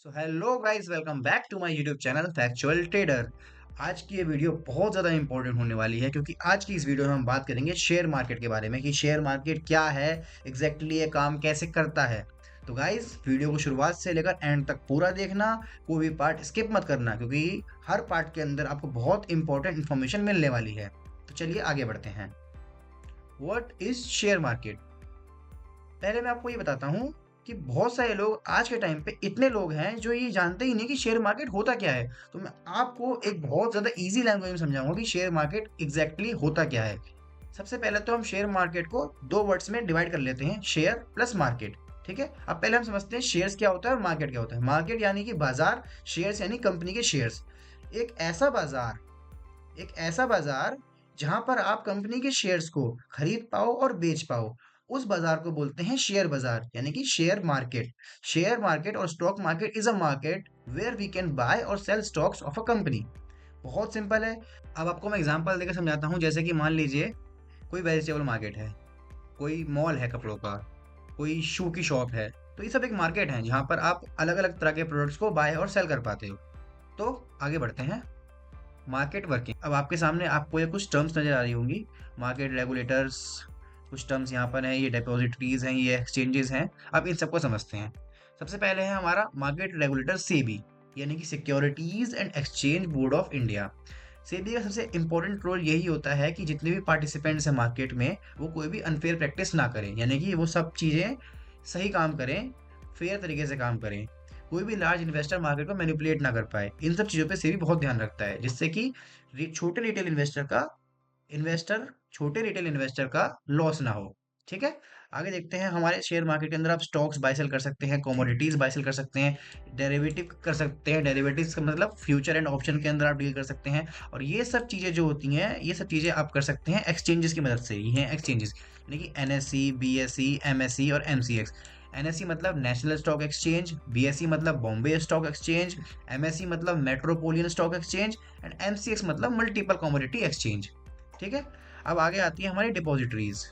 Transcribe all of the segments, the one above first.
So hello guys, welcome back to my YouTube channel factual trader. आज की ये video बहुत ज़्यादा इंपॉर्टेंट होने वाली है क्योंकि आज की इस वीडियो में हम बात करेंगे शेयर मार्केट के बारे में कि शेयर मार्केट क्या है, एग्जैक्टली ये काम कैसे करता है। तो गाइस, वीडियो को शुरुआत से लेकर एंड तक पूरा देखना, कोई भी पार्ट स्किप मत करना क्योंकि हर पार्ट के अंदर आपको बहुत इंपॉर्टेंट इन्फॉर्मेशन मिलने वाली है। तो चलिए आगे बढ़ते हैं। What is share market? पहले मैं आपको ये बताता हूँ कि बहुत सारे लोग आज के टाइम पे इतने लोग हैं जो ये जानते ही नहीं कि शेयर मार्केट होता क्या है। तो मैं आपको एक बहुत ज़्यादा इजी लैंग्वेज में समझाऊंगा कि शेयर मार्केट एग्जैक्टली होता क्या है। सबसे पहले तो हम शेयर मार्केट को दो वर्ड्स में डिवाइड कर लेते हैं, शेयर प्लस मार्केट। ठीक है, अब पहले हम समझते हैं शेयर्स क्या होता है और मार्केट क्या होता है। मार्केट यानी कि बाजार, शेयर्स यानी कंपनी के शेयर्स। एक ऐसा बाजार एक ऐसा बाजार जहां पर आप कंपनी के शेयर्स को खरीद पाओ और बेच पाओ, उस बाजार को बोलते हैं शेयर बाजार यानी कि share market. Share market or stock market is a market where we can buy or sell stocks of a company. बहुत सिंपल है। अब आपको मैं एग्जांपल देकर समझाता हूँ। जैसे कि मान लीजिए कोई वेजिटेबल मार्केट है, कोई मॉल है कपड़ों का, कोई शू की शॉप है। तो ये सब एक मार्केट है जहाँ पर आप अलग अलग तरह के प्रोडक्ट्स को बाय और सेल कर पाते हो। तो आगे बढ़ते हैं। मार्केट वर्किंग, अब आपके सामने आपको ये कुछ टर्म्स नज़र आ रही होंगी। मार्केट रेगुलेटर्स, कुछ टर्म्स यहाँ पर हैं, ये डिपॉजिटरीज हैं, ये एक्सचेंजेस हैं। अब इन सबको समझते हैं। सबसे पहले है हमारा मार्केट रेगुलेटर सेबी, यानी कि securities and exchange board of India. SEBI का सबसे इंपॉर्टेंट रोल यही होता है कि जितने भी पार्टिसिपेंट्स हैं मार्केट में, वो कोई भी अनफेयर प्रैक्टिस ना करें, यानी कि वो सब चीज़ें सही काम करें, फेयर तरीके से काम करें। कोई भी लार्ज इन्वेस्टर मार्केट को मैनिपुलेट ना कर पाए। इन सब चीज़ों पे सेबी बहुत ध्यान रखता है, जिससे कि छोटे रिटेल इन्वेस्टर छोटे रिटेल इन्वेस्टर का लॉस ना हो। ठीक है, आगे देखते हैं। हमारे शेयर मार्केट के अंदर आप स्टॉक्स बाय सेल कर सकते हैं, कमोडिटीज बाय सेल कर सकते हैं, डेरिवेटिव कर सकते हैं। डेरिवेटिव्स का मतलब फ्यूचर एंड ऑप्शन के अंदर आप डील कर सकते हैं। और ये सब चीज़ें जो होती हैं, ये सब चीज़ें आप कर सकते हैं एक्सचेंजेस की मदद से। ये हैं एक्सचेंजेस, यानी कि एनएससी, बीएसई, एमएससी और एमसीएक्स। एनएससी मतलब नेशनल स्टॉक एक्सचेंज, बीएसई मतलब बॉम्बे स्टॉक एक्सचेंज, एमएससी मतलब metropolitan stock exchange and MCX मतलब मल्टीपल कमोडिटी एक्सचेंज। ठीक है, अब आगे आती है हमारी डिपॉजिटरीज।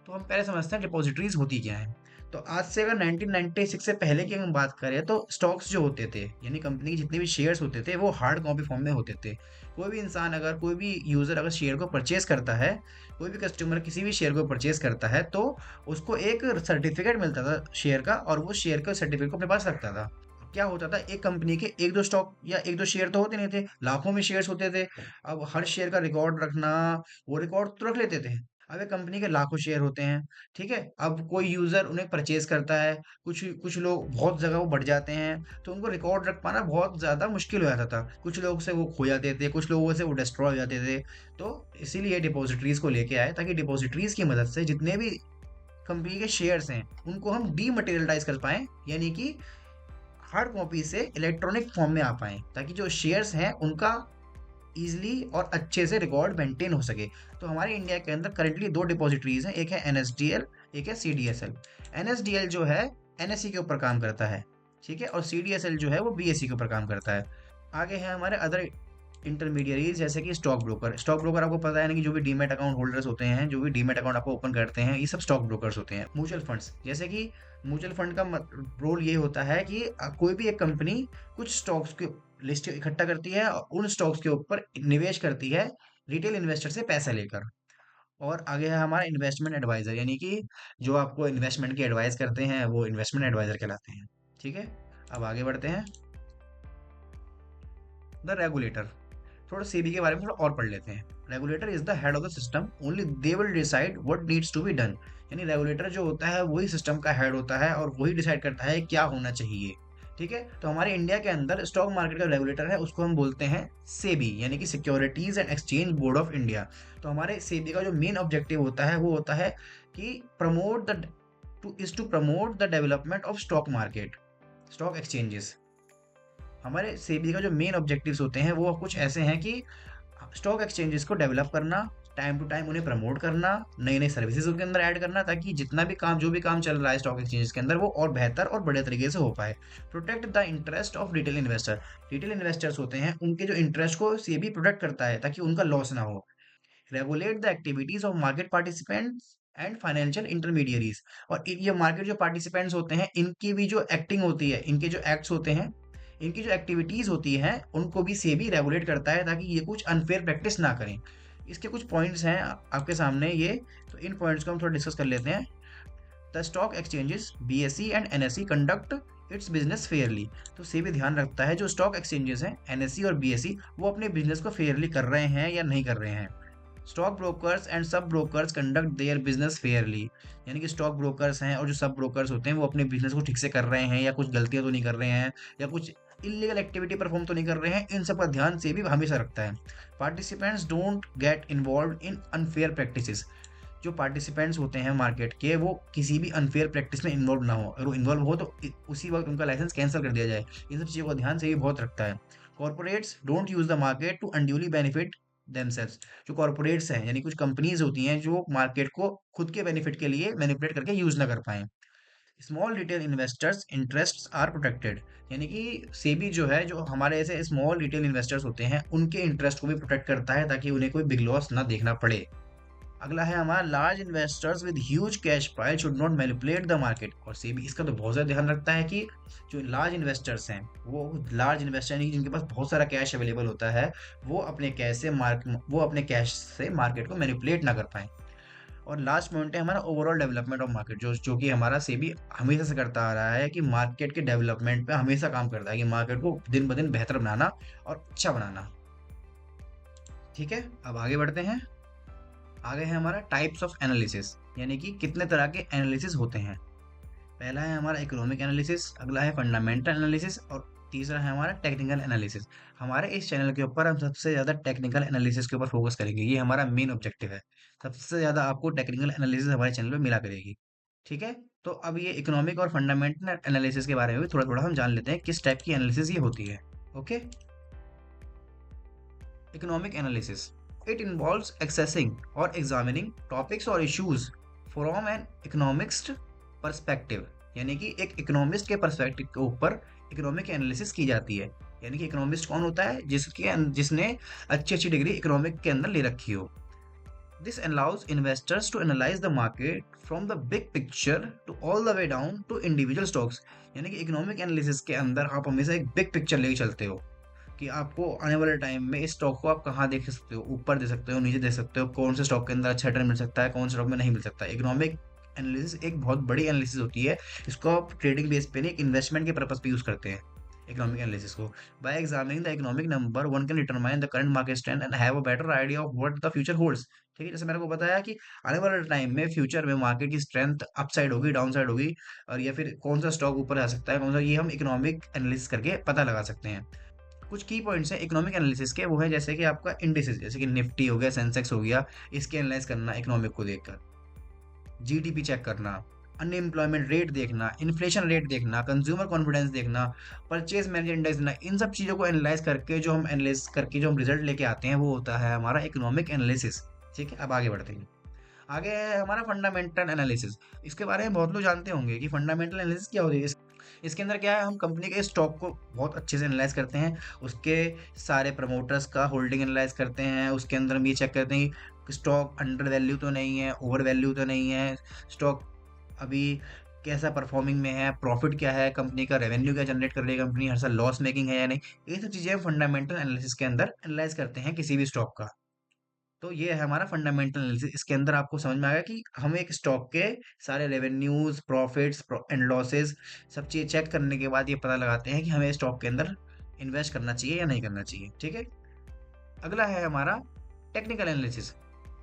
तो हम पहले समझते हैं डिपॉजिटरीज होती क्या है। तो आज से अगर 1996 से पहले की हम बात करें तो स्टॉक्स जो होते थे, यानी कंपनी के जितने भी शेयर्स होते थे, वो हार्ड कॉपी फॉर्म में होते थे। कोई भी इंसान, अगर कोई भी यूज़र अगर शेयर को परचेज करता है, कोई भी कस्टमर किसी भी शेयर को परचेज करता है, तो उसको एक सर्टिफिकेट मिलता था शेयर का, और वो शेयर का सर्टिफिकेट को अपने पास रखता था। क्या होता था, एक कंपनी के एक दो स्टॉक या एक दो शेयर तो होते नहीं थे, लाखों में शेयर्स होते थे। अब हर शेयर का रिकॉर्ड रखना, वो रिकॉर्ड तो रख लेते थे। अब एक कंपनी के लाखों शेयर होते हैं। ठीक है, अब कोई यूजर उन्हें परचेज करता है, कुछ कुछ लोग बहुत जगह वो बढ़ जाते हैं, तो उनको रिकॉर्ड रख पाना बहुत ज़्यादा मुश्किल हो जाता था। कुछ लोग से वो खो जाते थे, कुछ लोगों से वो डिस्ट्रॉय हो जाते थे। तो इसीलिए डिपॉजिटरीज को लेके आए, ताकि डिपॉजिटरीज की मदद से जितने भी कंपनी के शेयर्स हैं उनको हम डीमटेरियलाइज कर पाएँ, यानी कि हार्ड कॉपी से इलेक्ट्रॉनिक फॉर्म में आ पाएँ, ताकि जो शेयर्स हैं उनका ईजिली और अच्छे से रिकॉर्ड मेंटेन हो सके। तो हमारे इंडिया के अंदर करेंटली दो डिपॉजिटरीज हैं, एक है एनएसडीएल, एक है सीडीएसएल। एनएसडीएल जो है एनएससी के ऊपर काम करता है, ठीक है, और सीडीएसएल जो है वो बीएससी के ऊपर काम करता है। आगे है हमारे अदर इंटरमीडियरीज, जैसे कि स्टॉक ब्रोकर। स्टॉक ब्रोकर आपको पता है ना, कि जो भी डीमेट अकाउंट होल्डर्स होते हैं, जो भी डीमेट अकाउंट आपको ओपन करते हैं, ये सब स्टॉक ब्रोकर्स होते हैं। म्यूचुअल फंड्स, जैसे कि म्यूचुअल फंड का रोल ये होता है कि कोई भी एक कंपनी कुछ स्टॉक्स के लिस्ट इकट्ठा करती है और उन स्टॉक्स के ऊपर निवेश करती है, रिटेल इन्वेस्टर से पैसा लेकर। और आगे है हमारा इन्वेस्टमेंट एडवाइजर, यानी कि जो आपको इन्वेस्टमेंट की एडवाइस करते हैं, वो इन्वेस्टमेंट एडवाइजर कहलाते हैं। ठीक है, अब आगे बढ़ते हैं। द रेगुलेटर, थोड़ा सेबी के बारे में थोड़ा और पढ़ लेते हैं। Regulator is the head of the system, only they will decide what needs to be done. यानी रेगुलेटर जो होता है वही सिस्टम का हेड होता है और वही डिसाइड करता है क्या होना चाहिए। ठीक है, तो हमारे इंडिया के अंदर स्टॉक मार्केट का रेगुलेटर है, उसको हम बोलते हैं सेबी, यानी कि securities and exchange board of India. तो हमारे सेबी का जो मेन ऑब्जेक्टिव होता है वो होता है कि to promote the development of stock market, stock exchanges. हमारे सेबी का जो मेन ऑब्जेक्टिव्स होते हैं वो कुछ ऐसे हैं कि स्टॉक एक्सचेंजेस को डेवलप करना, टाइम टू टाइम उन्हें प्रमोट करना, नई नई सर्विसेज उनके अंदर ऐड करना, ताकि जितना भी काम जो भी काम चल रहा है स्टॉक एक्सचेंजेस के अंदर वो और बेहतर और बड़े तरीके से हो पाए। Protect the interest of retail investor, retail investors होते हैं, उनके जो इंटरेस्ट को सेबी प्रोटेक्ट करता है ताकि उनका लॉस ना हो। Regulate the activities of market participants and financial intermediaries. और ये मार्केट जो पार्टिसिपेंट्स होते हैं, इनकी भी जो एक्टिंग होती है, इनके जो एक्ट्स होते हैं, इनकी जो एक्टिविटीज होती हैं, उनको भी सेबी रेगुलेट करता है ताकि ये कुछ अनफेयर प्रैक्टिस ना करें। इसके कुछ पॉइंट्स हैं आपके सामने ये, तो इन पॉइंट्स को हम थोड़ा डिस्कस कर लेते हैं। The stock exchanges BSE and NSE conduct it's business Fairlie. तो सेबी ध्यान रखता है जो स्टॉक एक्सचेंजेस हैं एनएसई और बीएसई, वो अपने बिजनेस को फेयरली कर रहे हैं या नहीं कर रहे हैं। स्टॉक ब्रोकर्स एंड सब brokers conduct their business Fairlie. यानी कि स्टॉक ब्रोकर्स हैं और जो सब ब्रोकर्स होते हैं वो अपने बिजनेस को ठीक से कर रहे हैं, या कुछ गलतियां तो नहीं कर रहे हैं, या कुछ इलीगल एक्टिविटी परफॉर्म तो नहीं कर रहे हैं। इन सब का ध्यान से भी हमेशा रखता है। Participants don't get involve in unfair practices. जो पार्टिसिपेंट्स होते हैं मार्केट के, वो किसी भी अनफेयर प्रैक्टिस में इन्वॉल्व ना हो। अगर वो इन्वॉल्व हो तो उसी वक्त उनका लाइसेंस कैंसिल कर दिया जाए। इन सब चीज़ों का ध्यान से भी बहुत रखता है। Corporates don't use the market to unduly benefit themselves. जो कॉर्पोरेट्स हैं, यानी कुछ कंपनीज होती हैं जो मार्केट को खुद के बेनिफिट के लिए मैनिपुलेट करके यूज ना कर पाए। Small retail investors interests are protected. यानी कि सेबी जो है, जो हमारे ऐसे स्मॉल रिटेल इन्वेस्टर्स होते हैं, उनके इंटरेस्ट को भी प्रोटेक्ट करता है ताकि उन्हें कोई बिग लॉस ना देखना पड़े। अगला है हमारा large investors with huge cash pile should not manipulate the market. और सेबी इसका तो बहुत ज़्यादा ध्यान रखता है कि जो लार्ज इन्वेस्टर्स हैं, वो लार्ज इन्वेस्टर यानी कि जिनके पास बहुत सारा कैश अवेलेबल होता है, वो अपने कैश से मार्केट को मैनिपुलेट ना कर पाए। और लास्ट पॉइंट है हमारा ओवरऑल डेवलपमेंट ऑफ मार्केट, जो कि हमारा सेबी हमेशा से करता आ रहा है कि मार्केट के डेवलपमेंट पे हमेशा काम करता है कि मार्केट को दिन ब दिन बेहतर बनाना और अच्छा बनाना। ठीक है, अब आगे बढ़ते हैं। आगे है हमारा टाइप्स ऑफ एनालिसिस, यानी कि कितने तरह के एनालिसिस होते हैं। पहला है हमारा इकोनॉमिक एनालिसिस, अगला है फंडामेंटल एनालिसिस, और तीसरा है हमारा टेक्निकल एनालिसिस। हमारे इस चैनल के ऊपर हम सबसे ज़्यादा टेक्निकल एनालिसिस के ऊपर फोकस करेंगे, ये हमारा मेन ऑब्जेक्टिव है। सबसे ज़्यादा आपको टेक्निकल एनालिसिस हमारे चैनल पे मिला करेगी। ठीक है, तो अब ये इकोनॉमिक और फंडामेंटल एनालिसिस के बारे में भी थोड़ा थोड़ा हम जान लेते हैं, किस टाइप की एनालिसिस ये होती है। Okay, Economic analysis. It involves accessing or examining topics or issues from an economist perspective. यानी कि एक इकोनॉमिस्ट के पर्सपेक्टिव के ऊपर इकोनॉमिक एनालिसिस की जाती है। यानी कि इकोनॉमिस्ट कौन होता है? जिसने अच्छी अच्छी डिग्री इकोनॉमिक के अंदर ले रखी हो। This allows investors to analyze the market from the big picture to all the way down to individual stocks. यानी कि इकोनॉमिक एनालिसिस के अंदर आप हमेशा एक बिग पिक्चर लेके चलते हो कि आपको आने वाले टाइम में इस स्टॉक को आप कहाँ देख सकते हो, ऊपर दे सकते हो, नीचे दे सकते हो, कौन से स्टॉक के अंदर अच्छा रिटर्न मिल सकता है, कौन से स्टॉक में नहीं मिल सकता। इकोनॉमिक एनालिसिस एक बहुत बड़ी एनालिसिस होती है। इसको आप ट्रेडिंग बेस पे नहीं, इन्वेस्टमेंट के पर्पज पे यूज करते हैं इकोनॉमिक एनालिसिस को। Bye examining the economic number one can determine the current market trend and have a better idea of what the future holds. ठीक है, जैसे मैंने को बताया कि आने वाले टाइम में फ्यूचर में मार्केट की स्ट्रेंथ अपसाइड होगी, डाउन साइड होगी, और या फिर कौन सा स्टॉक ऊपर आ सकता है, कौन सा, ये हम इकोनॉमिक एनालिसिस करके पता लगा सकते हैं। कुछ की पॉइंट्स हैं इकोनॉमिक एनालिसिस के, वो है जैसे कि आपका इंडिसेस, जैसे कि निफ्टी हो गया, सेंसेक्स हो गया, इसके एनालाइज करना इकोनॉमिक को देखकर। जीडीपी चेक करना, अनएम्प्लॉयमेंट रेट देखना, इन्फ्लेशन रेट देखना, कंज्यूमर कॉन्फिडेंस देखना, परचेज मैनेजर इंडेक्स देखना। इन सब चीज़ों को एनालाइज करके जो हम रिजल्ट लेके आते हैं, वो होता है हमारा इकोनॉमिक एनालिसिस। ठीक है, अब आगे बढ़ते हैं। आगे है हमारा फंडामेंटल एनालिसिस। इसके बारे में बहुत लोग जानते होंगे कि फंडामेंटल एनालिसिस क्या होती है। इसके अंदर क्या है, हम कंपनी के स्टॉक को बहुत अच्छे से एनालाइज करते हैं, उसके सारे प्रमोटर्स का होल्डिंग एनालाइज करते हैं, उसके अंदर हम ये चेक करते हैं कि स्टॉक अंडर वैल्यू तो नहीं है, ओवर वैल्यू तो नहीं है, स्टॉक अभी कैसा परफॉर्मिंग में है, प्रॉफिट क्या है कंपनी का, रेवेन्यू क्या जनरेट कर रही है कंपनी, हर साल लॉस मेकिंग है या नहीं। ये सब चीज़ें फंडामेंटल एनालिसिस के अंदर एनालाइज करते हैं किसी भी स्टॉक का। तो ये है हमारा फंडामेंटल एनालिसिस। इसके अंदर आपको समझ में आएगा कि हम एक स्टॉक के सारे रेवेन्यूज, प्रॉफिट्स एंड लॉसेस, सब चीज़ चेक करने के बाद ये पता लगाते हैं कि हमें स्टॉक के अंदर इन्वेस्ट करना चाहिए या नहीं करना चाहिए। ठीक है, अगला है हमारा टेक्निकल एनालिसिस।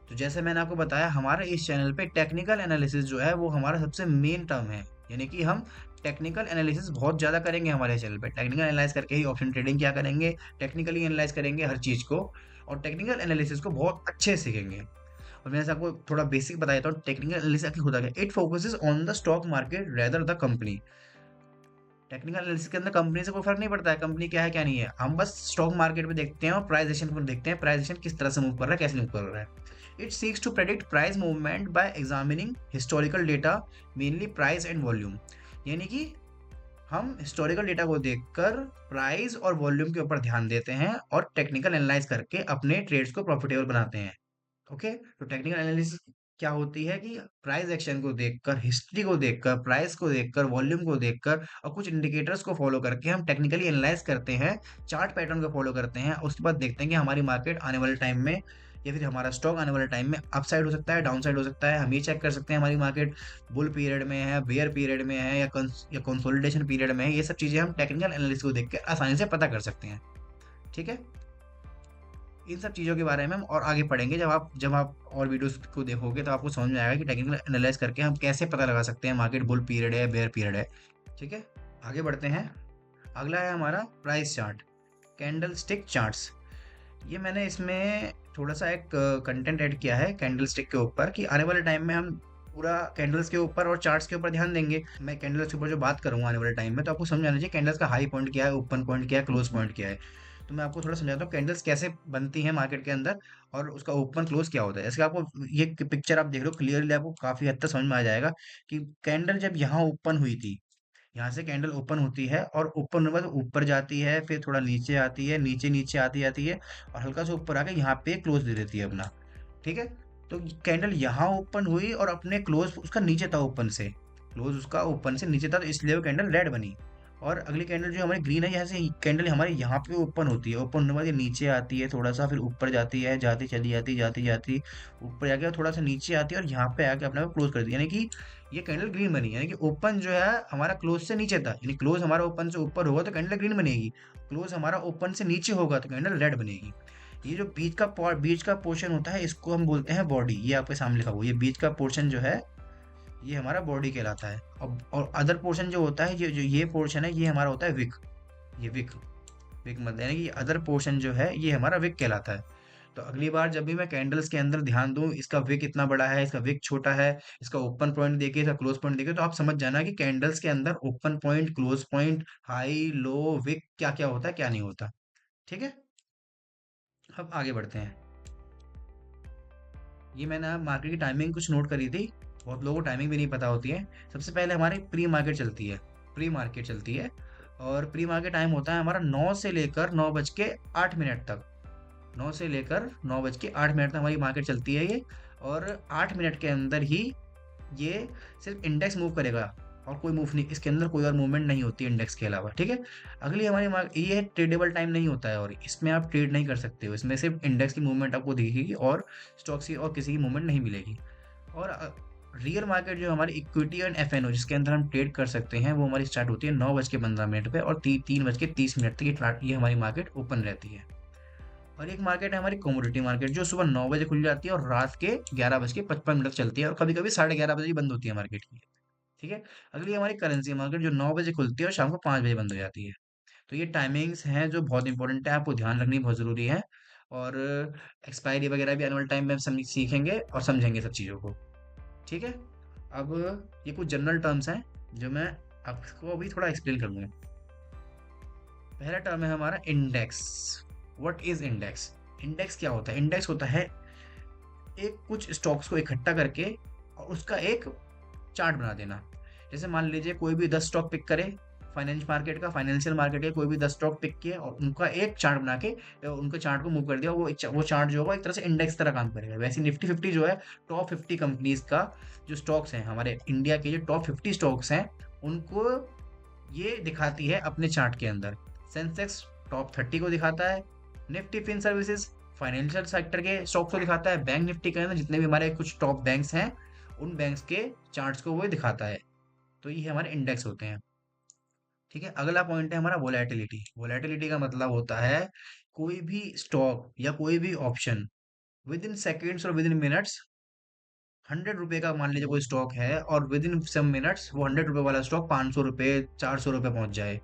तो जैसे मैंने आपको बताया, हमारे इस चैनल पे टेक्निकल एनालिसिस जो है वो हमारा सबसे मेन टर्म है। यानी कि हम टेक्निकल एनालिसिस बहुत ज़्यादा करेंगे हमारे चैनल पे। टेक्निकल एनालाइज करके ही ऑप्शन ट्रेडिंग क्या करेंगे, टेक्निकली एनालाइज करेंगे हर चीज़ को, और टेक्निकल एनालिसिस को बहुत अच्छे से सीखेंगे। और मैंने आपको थोड़ा बेसिक बताया था टेक्निकल एनालिसिस आखिर होता क्या। It focuses on the stock market rather the company. Technical analysis के अंदर कंपनी से कोई फर्क नहीं पड़ता है, कंपनी क्या है क्या नहीं है, हम बस स्टॉक मार्केट पे देखते हैं और प्राइजेशन पर देखते हैं, प्राइजेशन किस तरह से मूव कर रहा है, कैसे मूव कर रहा है। It seeks to predict price movement by examining historical data, mainly price and volume. यानी कि हम हिस्टोरिकल डेटा को देखकर प्राइस और वॉल्यूम के ऊपर ध्यान देते हैं और टेक्निकल एनालाइज करके अपने ट्रेड्स को प्रॉफिटेबल बनाते हैं। ओके, तो टेक्निकल एनालिसिस क्या होती है कि प्राइस एक्शन को देखकर, हिस्ट्री को देखकर, प्राइस को देखकर, वॉल्यूम को देखकर और कुछ इंडिकेटर्स को फॉलो करके हम टेक्निकली एनालाइज करते हैं, चार्ट पैटर्न को फॉलो करते हैं। उसके बाद देखते हैं कि हमारी मार्केट आने वाले टाइम में या फिर हमारा स्टॉक आने वाले टाइम में अपसाइड हो सकता है, डाउन साइड हो सकता है। हम ये चेक कर सकते हैं हमारी मार्केट बुल पीरियड में है, बेयर पीरियड में है या कंसोलिडेशन पीरियड में है। ये सब चीज़ें हम टेक्निकल एनालिसिस को देख के आसानी से पता कर सकते हैं। ठीक है, इन सब चीज़ों के बारे में हम और आगे पढ़ेंगे। जब आप और वीडियोस को देखोगे तो आपको समझ में आएगा कि टेक्निकल एनालाइज करके हम कैसे पता लगा सकते हैं मार्केट बुल पीरियड है, बेयर पीरियड है। ठीक है, आगे बढ़ते हैं। अगला है हमारा price chart, candle stick charts. ये मैंने इसमें थोड़ा सा एक कंटेंट ऐड किया है कैंडल स्टिक के ऊपर कि आने वाले टाइम में हम पूरा कैंडल्स के ऊपर और चार्ट्स के ऊपर ध्यान देंगे। मैं कैंडल्स के ऊपर जो बात करूँगा आने वाले टाइम में, तो आपको समझ आना चाहिए कैंडल्स का हाई पॉइंट क्या है, ओपन पॉइंट क्या है, क्लोज पॉइंट क्या है। तो मैं आपको थोड़ा समझाता हूँ कैंडल्स कैसे बनती हैं मार्केट के अंदर और उसका ओपन क्लोज क्या होता है। ऐसे आपको ये पिक्चर आप देख लो क्लियरली, आपको काफ़ी हद तक समझ में आ जाएगा कि कैंडल जब यहाँ ओपन हुई थी, यहाँ से कैंडल ओपन होती है और ओपन होने के बाद ऊपर जाती है, फिर थोड़ा नीचे आती है, नीचे नीचे आती जाती है और हल्का सा ऊपर आके यहाँ पे क्लोज दे देती है अपना। ठीक है, तो कैंडल यहाँ ओपन हुई और अपने क्लोज उसका नीचे था, ओपन से क्लोज उसका ओपन से नीचे था, तो इसलिए वो कैंडल रेड बनी। और अगली कैंडल जो हमारी ग्रीन है, यहाँ से कैंडल हमारे यहाँ पे ओपन होती है, ओपन होने के बाद ये नीचे आती है थोड़ा सा, फिर ऊपर जाती है, जाती चली जाती जाती जाती ऊपर जाके और थोड़ा सा नीचे आती है और यहाँ पे आके अपने क्लोज कर दी। यानी कि ये कैंडल ग्रीन बनी, यानी कि ओपन जो है हमारा क्लोज से नीचे था, यानी क्लोज हमारा ओपन से ऊपर होगा तो कैंडल ग्रीन बनेगी, क्लोज हमारा ओपन से नीचे होगा तो कैंडल रेड बनेगी। ये जो बीच का पोर्शन होता है इसको हम बोलते हैं बॉडी। ये आपके सामने लिखा हुआ, ये बीच का पोर्शन जो है ये हमारा बॉडी कहलाता है। और अदर पोर्शन जो होता है, ये पोर्शन है, ये हमारा होता है विक। ये विक विक मतलब यानी कि अदर पोर्शन जो है ये हमारा विक कहलाता है। तो अगली बार जब भी मैं कैंडल्स के अंदर ध्यान दूं, इसका विक इतना बड़ा है, इसका विक छोटा है, इसका ओपन पॉइंट देखिए, इसका क्लोज पॉइंट देखिए, तो आप समझ जाना कि कैंडल्स के अंदर open point, close point, high low, wick क्या क्या होता है, क्या नहीं होता। ठीक है, अब आगे बढ़ते हैं। ये मैंने मार्केट की टाइमिंग कुछ नोट करी थी, बहुत लोगों को टाइमिंग भी नहीं पता होती है। सबसे पहले हमारी प्री मार्केट चलती है, प्री मार्केट चलती है और प्री मार्केट टाइम होता है हमारा 9 से लेकर 9:08 तक। 9 से लेकर 9:08 तक हमारी मार्केट चलती है ये। और 8 मिनट के अंदर ही ये सिर्फ इंडेक्स मूव करेगा और कोई मूव नहीं, इसके अंदर कोई और मूवमेंट नहीं होती इंडेक्स के अलावा। ठीक है, अगली हमारी ये ट्रेडेबल टाइम नहीं होता है और इसमें आप ट्रेड नहीं कर सकते हो, इसमें सिर्फ इंडेक्स की मूवमेंट आपको दिखेगी और स्टॉक्स की और किसी की मूवमेंट नहीं मिलेगी। और रियल मार्केट जो हमारी इक्विटी एंड एफएनओ जिसके अंदर हम ट्रेड कर सकते हैं, वो हमारी स्टार्ट होती है 9:15 पे और 3:30 तक ये हमारी मार्केट ओपन रहती है। और एक मार्केट है हमारी कमोडिटी मार्केट, जो सुबह 9 बजे खुल जाती है और रात के 11:55 चलती है और कभी कभी 11:30 बजे ही बंद होती है मार्केट की। ठीक है, अगली हमारी करेंसी मार्केट जो 9 बजे खुलती है और शाम को 5 बजे बंद हो जाती है। तो ये टाइमिंग्स हैं जो बहुत इंपॉर्टेंट है, आपको ध्यान रखनी बहुत ज़रूरी है। और एक्सपायरी वगैरह भी आने वाले टाइम में हम सीखेंगे और समझेंगे सब चीज़ों को। ठीक है, अब ये कुछ जनरल टर्म्स हैं जो मैं आपको अभी थोड़ा एक्सप्लेन कर दूंगा। पहला टर्म है हमारा index. What is index? Index क्या होता है? इंडेक्स होता है एक कुछ स्टॉक्स को इकट्ठा करके और उसका एक चार्ट बना देना। जैसे मान लीजिए कोई भी 10 स्टॉक पिक करे, फाइनेंशियल मार्केट के कोई भी 10 स्टॉक पिक किए और उनका एक चार्ट बना के उनके चार्ट को मूव कर दिया, वो चार्ट जो होगा एक तरह से इंडेक्स तरह काम करेगा। वैसे निफ्टी 50 जो है टॉप 50 कंपनीज का जो स्टॉक्स हैं, हमारे इंडिया के जो टॉप 50 स्टॉक्स हैं, उनको ये दिखाती है अपने चार्ट के अंदर। सेंसेक्स टॉप 30 को दिखाता है, Nifty fin services financial sector के स्टॉक्स को दिखाता है, बैंक निफ्टी के अंदर जितने भी हमारे कुछ टॉप बैंक्स हैं उन बैंक्स के चार्ट्स को वो दिखाता है। तो ये हमारे इंडेक्स होते हैं। ठीक है, अगला पॉइंट है हमारा वोलेटिलिटी। वोलेटिलिटी का मतलब होता है कोई भी स्टॉक या कोई भी ऑप्शन विद इन सेकेंड्स और विद इन मिनट्स, 100 रुपए का मान लीजिए कोई स्टॉक है और विद इन सम मिनट्स वो 100 रुपए वाला स्टॉक 500 रुपए 400 रुपए पहुंच जाए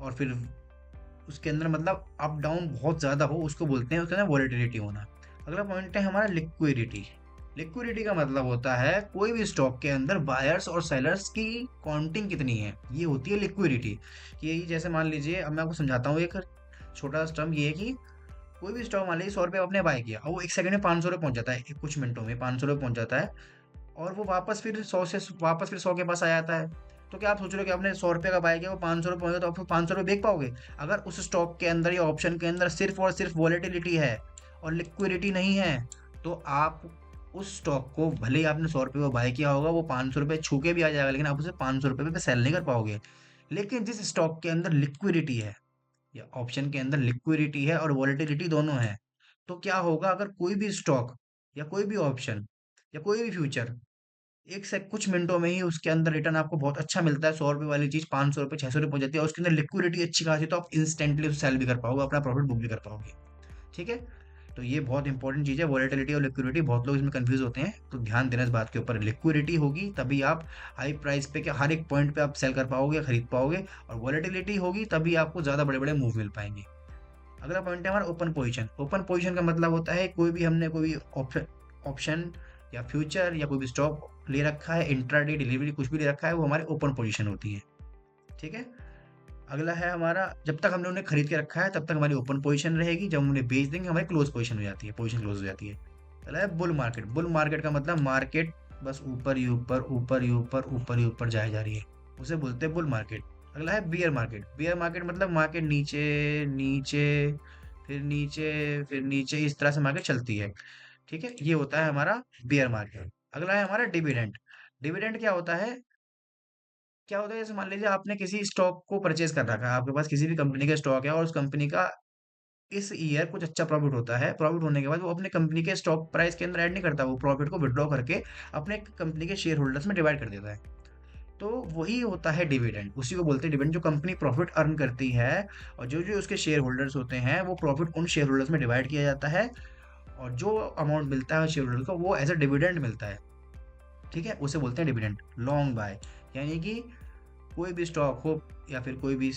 और फिर उसके अंदर मतलब अप डाउन बहुत ज़्यादा हो, उसको बोलते हैं उसके अंदर वॉलेटिलिटी होना। अगला पॉइंट है हमारा लिक्विडिटी। लिक्विडिटी का मतलब होता है कोई भी स्टॉक के अंदर बायर्स और सेलर्स की काउंटिंग कितनी है, ये होती है लिक्विडिटी। कि जैसे मान लीजिए, अब मैं आपको समझाता हूँ एक छोटा सा टर्म, ये है कि कोई भी स्टॉक मान लीजिए 100 रुपये आपने बाय किया और वो एक सेकंड में 500 रुपये पहुंच जाता है, कुछ मिनटों में 500 रुपये पहुंच जाता है और वो वापस फिर 100 के पास आ जाता है। तो क्या आप सोच रहे हो कि आपने 100 रुपये का बाय किया, वो 500 रुपये पहुंचा तो आप 500 रुपये बेच पाओगे? अगर उस स्टॉक के अंदर या ऑप्शन के अंदर सिर्फ और सिर्फ वॉलेटिलिटी है और लिक्विडिटी नहीं है, तो आप उस स्टॉक को भले ही आपने 100 रुपये में बाय किया होगा, वो 500 रुपये छू के भी आ जाएगा, लेकिन आप उसे 500 रुपये पे सेल नहीं कर पाओगे। लेकिन जिस स्टॉक के अंदर लिक्विडिटी है, या ऑप्शन के अंदर लिक्विडिटी है और वॉलेटिलिटी दोनों है, तो क्या होगा अगर कोई भी स्टॉक या कोई भी ऑप्शन या कोई भी फ्यूचर एक से कुछ मिनटों में ही उसके अंदर रिटर्न आपको बहुत अच्छा मिलता है, 100 रुपये वाली चीज 500 रुपये 600 रुपये पहुंच जाती है और उसके अंदर लिक्विडिटी अच्छी खासी, तो आप इंस्टेंटली उसे सेल भी कर पाओगे, अपना प्रॉफिट बुक भी कर पाओगे। ठीक है। तो ये बहुत इंपॉर्टेंट चीज़ है, वॉलेटिलिटी और लिक्विडिटी। बहुत लोग इसमें कंफ्यूज होते हैं, तो ध्यान देना इस बात के ऊपर। लिक्विडिटी होगी तभी आप हाई प्राइस पे क्या हर एक पॉइंट पे आप सेल कर पाओगे, खरीद पाओगे, और वॉलेटिलिटी होगी तभी आपको ज़्यादा बड़े बड़े मूव मिल पाएंगे। अगला पॉइंट है हमारा ओपन पोजीशन। ओपन पोजीशन का मतलब होता है कोई भी हमने कोई ऑप्शन ऑप्शन या फ्यूचर या कोई भी स्टॉक ले रखा है, इंट्राडे डिलीवरी कुछ भी ले रखा है, वो हमारी ओपन पोजीशन होती है। ठीक है। अगला है हमारा, जब तक हमने उन्हें खरीद के रखा है तब तक हमारी ओपन पोजीशन रहेगी, जब हम उन्हें बेच देंगे हमारी क्लोज पोजीशन हो जाती है, पोजीशन क्लोज हो जाती है। अगला है बुल मार्केट। बुल मार्केट का मतलब मार्केट बस ऊपर ही ऊपर ऊपर ही ऊपर ऊपर ही ऊपर जाए जा रही है, उसे बोलते हैं बुल मार्केट। अगला है बियर मार्केट। बियर मार्केट मतलब मार्केट नीचे नीचे फिर नीचे फिर नीचे, इस तरह से मार्केट चलती है। ठीक है, ये होता है हमारा बियर मार्केट। अगला है हमारा डिविडेंड। डिविडेंड क्या होता है, जैसे मान लीजिए आपने किसी स्टॉक को परचेज कर रखा है, आपके पास किसी भी कंपनी का स्टॉक है और उस कंपनी का इस ईयर कुछ अच्छा प्रॉफिट होता है। प्रॉफिट होने के बाद वो अपने कंपनी के स्टॉक प्राइस के अंदर ऐड नहीं करता, वो प्रॉफिट को विड्रॉ करके अपने कंपनी के शेयर होल्डर्स में डिवाइड कर देता है। तो वही होता है डिविडेंड, उसी को बोलते हैं डिविडेंड। जो कंपनी प्रॉफिट अर्न करती है और जो जो उसके शेयर होल्डर्स होते हैं, वो प्रॉफिट उन शेयर होल्डर्स में डिवाइड किया जाता है, और जो अमाउंट मिलता है शेयर होल्डर को वो एज अ डिविडेंड मिलता है। ठीक है, उसे बोलते हैं डिविडेंड। लॉन्ग बाय, यानी कि कोई भी स्टॉक हो या फिर कोई भी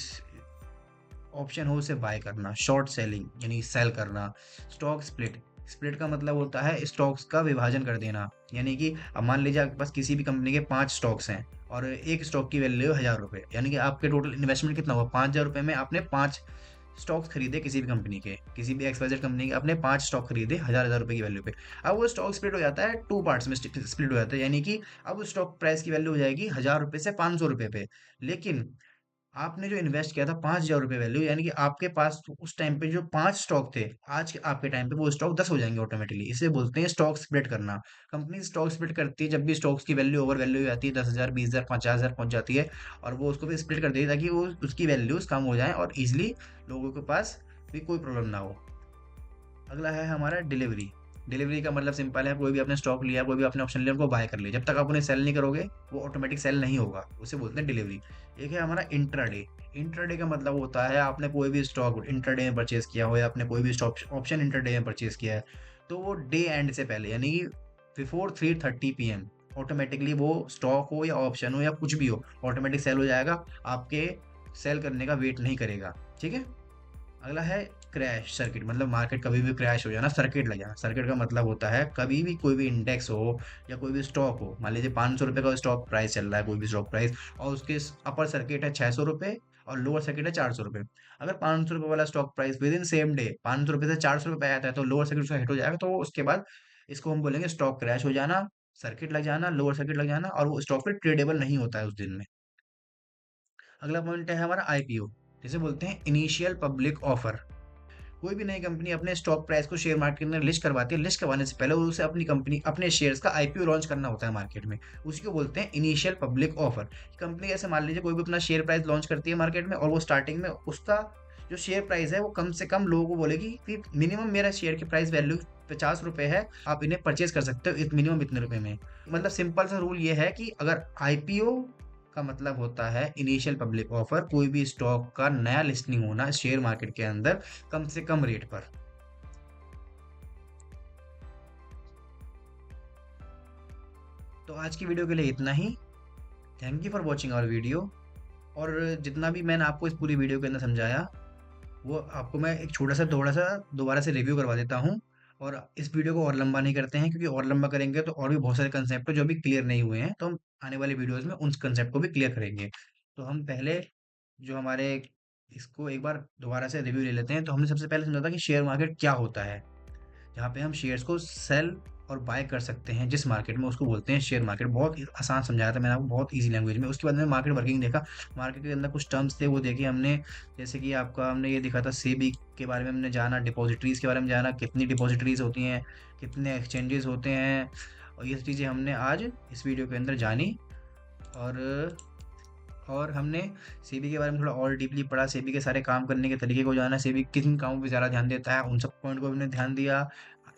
ऑप्शन हो, उसे बाय करना। शॉर्ट सेलिंग यानी सेल करना। Stock split. स्प्लिट का मतलब होता है स्टॉक्स का विभाजन कर देना, यानी कि अब मान लीजिए आपके पास किसी भी कंपनी के 5 स्टॉक्स हैं और एक स्टॉक की वैल्यू है 1,000 रुपये, यानी कि आपके टोटल इन्वेस्टमेंट कितना हुआ, 5,000 रुपये में आपने 5 स्टॉक्स खरीदे किसी भी कंपनी के, किसी भी एक्सवाइजेड कंपनी के आपने 5 स्टॉक खरीदे 1,000 रुपये की वैल्यू पे। अब वो स्टॉक स्प्लिट हो जाता है, टू पार्ट्स में स्प्लिट हो जाता है, यानी कि अब उस स्टॉक प्राइस की वैल्यू हो जाएगी 1,000 रुपये से 500 रुपये पे। लेकिन आपने जो इन्वेस्ट किया था 5,000 रुपये वैल्यू, यानी कि आपके पास तो उस टाइम पे जो 5 स्टॉक थे, आज के आपके टाइम पे वो स्टॉक 10 हो जाएंगे ऑटोमेटिकली। इसे बोलते हैं स्टॉक स्प्लिट करना। कंपनी स्टॉक स्प्लिट करती है जब भी स्टॉक्स की वैल्यू ओवर वैल्यू हो जाती है, 10,000 20,000 50,000 पहुंच जाती है, और वो उसको भी स्प्लिट कर देती है ताकि वो उसकी वैल्यूज कम हो जाए और इजिली लोगों के पास भी कोई प्रॉब्लम ना हो। अगला है हमारा डिलीवरी। डिलीवरी का मतलब सिंपल है, कोई भी आपने स्टॉक लिया, कोई भी आपने ऑप्शन लिया, उनको बाय कर लिया, जब तक आप उन्हें सेल नहीं करोगे वो ऑटोमेटिक सेल नहीं होगा, उसे बोलते हैं डिलीवरी। एक है हमारा इंट्राडे। इंट्राडे का मतलब होता है आपने कोई भी स्टॉक इंट्राडे में परचेज किया हो, या आपने कोई भी स्टॉक ऑप्शन इंट्राडे में परचेज किया है, तो वो डे एंड से पहले, यानी कि बिफोर 3:30 PM ऑटोमेटिकली वो स्टॉक हो या ऑप्शन हो या कुछ भी हो, ऑटोमेटिक सेल हो जाएगा, आपके सेल करने का वेट नहीं करेगा। ठीक है। अगला है क्रैश सर्किट। मतलब मार्केट कभी भी क्रैश हो जाना, सर्किट लग जाना। सर्किट का मतलब होता है कभी भी कोई भी इंडेक्स हो या कोई भी स्टॉक हो, मान लीजिए 500 रुपये का स्टॉक प्राइस चल रहा है, कोई भी स्टॉक प्राइस, और उसके अपर सर्किट है 600 रुपये और लोअर सर्किट है 400 रुपये। अगर 500 रुपये वाला stock price with in same day 500 रुपये से 400 रुपये आता है, तो लोअर सर्किट उसका हिट हो जाएगा, तो उसके बाद इसको हम बोलेंगे स्टॉक क्रैश हो जाना, सर्किट लग जाना, लोअर सर्किट लग जाना, और वो स्टॉक फिर ट्रेडेबल नहीं होता है उस दिन में। अगला पॉइंट है हमारा आईपीओ, जिसे बोलते हैं इनिशियल पब्लिक ऑफर। कोई भी नई कंपनी अपने स्टॉक प्राइस को शेयर मार्केट के अंदर लिस्ट करवाती है, लिस्ट करवाने से पहले उसे अपनी कंपनी अपने शेयर्स का आईपीओ लॉन्च करना होता है मार्केट में। उसी को बोलते हैं इनिशियल पब्लिक ऑफर। कंपनी ऐसे मान लीजिए कोई भी अपना शेयर प्राइस लॉन्च करती है मार्केट में, और वो स्टार्टिंग में उसका जो शेयर प्राइस है वो कम से कम लोगों को बोलेगी कि मिनिमम मेरा शेयर की प्राइस वैल्यू 50 रुपये है, आप इन्हें परचेज कर सकते हो मिनिमम इतने रुपए में। मतलब सिंपल सा रूल ये है कि अगर आईपीओ का मतलब होता है इनिशियल पब्लिक ऑफर, कोई भी स्टॉक का नया लिस्टिंग होना शेयर मार्केट के अंदर कम से कम रेट पर। तो आज की वीडियो के लिए इतना ही। Thank you for watching our video. और जितना भी मैंने आपको इस पूरी वीडियो के अंदर समझाया, वो आपको मैं एक छोटा सा थोड़ा सा दोबारा से रिव्यू करवा देता हूँ। और इस वीडियो को और लंबा नहीं करते हैं, क्योंकि और लंबा करेंगे तो और भी बहुत सारे कंसेप्ट है जो अभी क्लियर नहीं हुए हैं, तो हम आने वाली वीडियोस में उन कंसेप्ट को भी क्लियर करेंगे। तो हम पहले जो हमारे इसको एक बार दोबारा से रिव्यू ले लेते हैं। तो हमने सबसे पहले समझा था कि शेयर मार्केट क्या होता है, जहाँ पे हम शेयर्स को सेल और बाय कर सकते हैं जिस मार्केट में, उसको बोलते हैं शेयर मार्केट। बहुत आसान समझाया था मैंने आपको, बहुत ईजी लैंग्वेज में। उसके बाद में मार्केट वर्किंग देखा, मार्केट के अंदर कुछ टर्म्स थे वो देखे हमने। जैसे कि आपका हमने ये देखा था सेबी के बारे में हमने जाना, डिपॉजिटरीज के बारे में जाना, कितनी डिपॉजिटरीज होती हैं, कितने एक्सचेंजेस होते हैं, और ये चीज़ें हमने आज इस वीडियो के अंदर जानी। और हमने सेबी के बारे में थोड़ा और डीपली पढ़ा, सेबी के सारे काम करने के तरीके को जाना, सेबी किन कामों पे ज़्यादा ध्यान देता है, उन सब पॉइंट को हमने ध्यान दिया।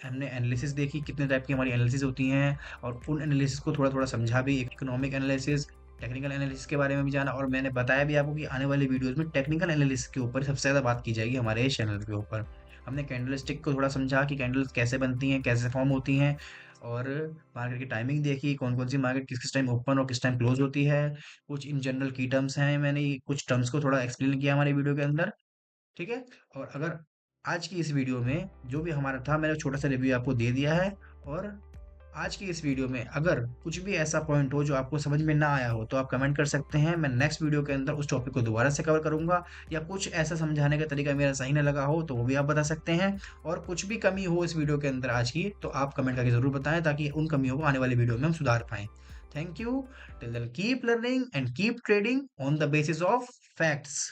हमने एनालिसिस देखी, कितने टाइप की हमारी एनालिसिस होती हैं, और उन एनालिसिस को थोड़ा थोड़ा समझा भी। इकोनॉमिक एनालिसिस, टेक्निकल एनालिसिस के बारे में भी जाना, और मैंने बताया भी आपको कि आने वाली वीडियोस में टेक्निकल एनालिसिस के ऊपर सबसे ज़्यादा बात की जाएगी हमारे इस चैनल के ऊपर। हमने कैंडल स्टिक को थोड़ा समझा कि कैंडल्स कैसे बनती हैं, कैसे फॉर्म होती हैं, और मार्केट की टाइमिंग देखी, कौन कौन सी मार्केट किस किस टाइम ओपन और किस टाइम क्लोज होती है। कुछ इन जनरल की टर्म्स हैं, मैंने कुछ टर्म्स को थोड़ा एक्सप्लेन किया हमारे वीडियो के अंदर। ठीक है। और अगर आज की इस वीडियो में जो भी हमारा था, मैंने छोटा सा रिव्यू आपको दे दिया है। और आज की इस वीडियो में अगर कुछ भी ऐसा पॉइंट हो जो आपको समझ में ना आया हो, तो आप कमेंट कर सकते हैं। मैं नेक्स्ट वीडियो के अंदर उस टॉपिक को दोबारा से कवर करूंगा, या कुछ ऐसा समझाने का तरीका मेरा सही ना लगा हो तो वो भी आप बता सकते हैं। और कुछ भी कमी हो इस वीडियो के अंदर आज की, तो आप कमेंट करके जरूर बताएं, ताकि उन कमियों को आने वाली वीडियो में हम सुधार पाएं। Thank you. Till then keep learning and keep trading on the basis of facts.